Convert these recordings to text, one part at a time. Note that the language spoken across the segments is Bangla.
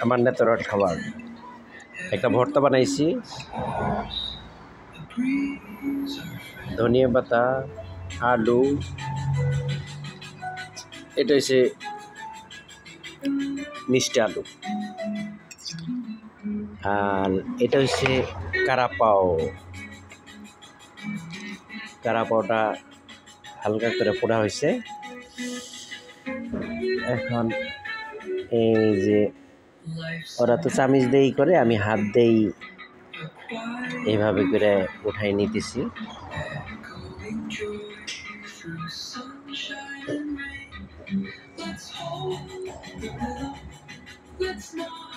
আমার ন্যাচারাল খাবার একটা ভর্তা বানাইছি, ধনিয়া পাতা, আলু, এটা হচ্ছে মিষ্টি আলু, আর এটা হচ্ছে কারাপাও। কারাপাওটা হালকা করে পোড়া হয়েছে। এখন এই যে ওরা তো চামিচ দিয়েই করে, আমি হাত দিয়েই এইভাবে করে উঠাই নিতেছি।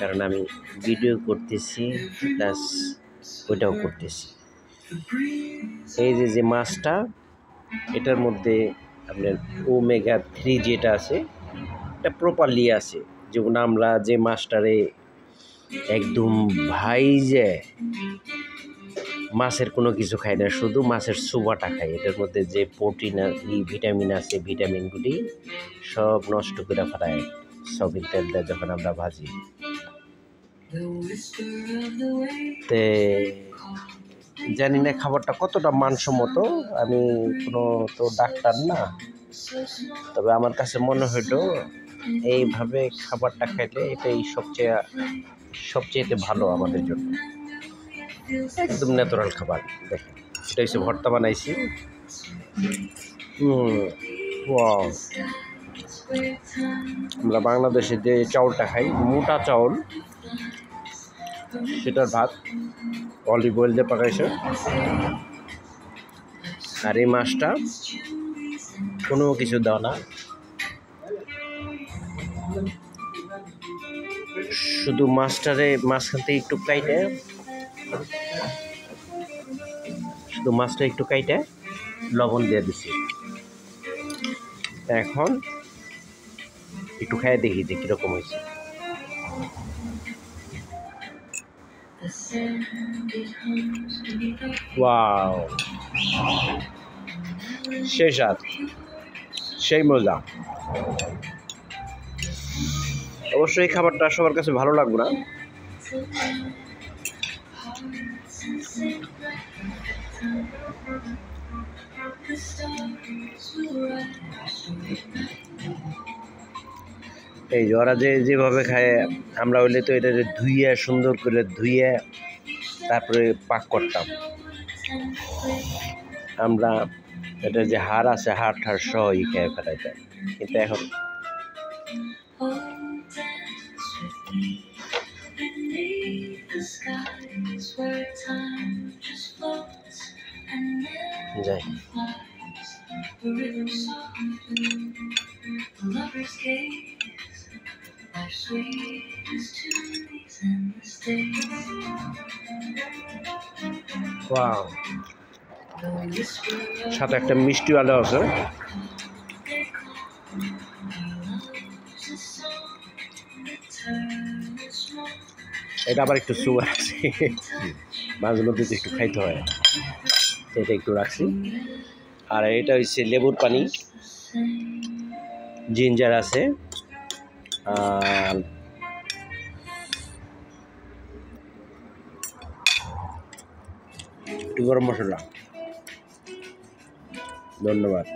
কারণ আমি ভিডিও করতেছি প্লাস ওইটাও করতেছি। এই যে মাছটা, এটার মধ্যে আপনার ওমেগা 3 যেটা আছে এটা প্রপারলি আছে। যেমন আমরা যে মাছটারে একদম ভাইজে মাছের কোনো কিছু খাই না, শুধু মাছের সুবাটা খাই, এটার মধ্যে যে প্রোটিন আর ভিটামিন আছে, ভিটামিনগুলি সব নষ্ট করে ফেলায় সয়াবিন তেল দেয় যখন আমরা ভাজি। তে জানি না খাবারটা কতটা মানসম্মত, আমি কোনো তো ডাক্তার না, তবে আমার কাছে মনে হইলো এইভাবে খাবারটা খাইলে এটাই সবচেয়ে ভালো আমাদের জন্য। একদম ন্যাচারাল খাবার। দেখেন, এটা হচ্ছে ভর্তা বানাইছি। আমরা বাংলাদেশে যে চাউলটা খাই, মোটা চাউল, সেটার ভাত অলিভ অয়েল দিয়ে পাকাইছে। আর এই মাছটা কোনো কিছু দেওয়া না, শুধু মাছটারে মাঝখান থেকে একটু কাইটে, শুধু মাছটা একটু কাইটে লবণ দিয়ে দিছি। এখন একটু খাইয়ে দেখি যে কীরকম হয়েছে। ওয়াও, সেই স্বাদ, সেই মজা। অবশ্যই এই খাবারটা সবার কাছে ভালো লাগবে না, এই যে ওরা যেভাবে খায়, আমরা হইলে তো এটা ধুইয়ে সুন্দর করে ধুইয়ে তারপরে পাক করতাম। আমরা এটা যে হাড় আছে, হাড় সহই খেয়ে ফেলাইতাম, কিন্তু এখন যাই। ওয়াও, সাথে একটা মিষ্টি আলু আছে। এটা আবার একটু সুগার আছে, মাঝে মধ্যে তো একটু খাইতে হয়, এটা একটু রাখছি। আর এটা হচ্ছে লেবুর পানি, জিঞ্জার আছে, আর একটু গরম মশলা। ধন্যবাদ।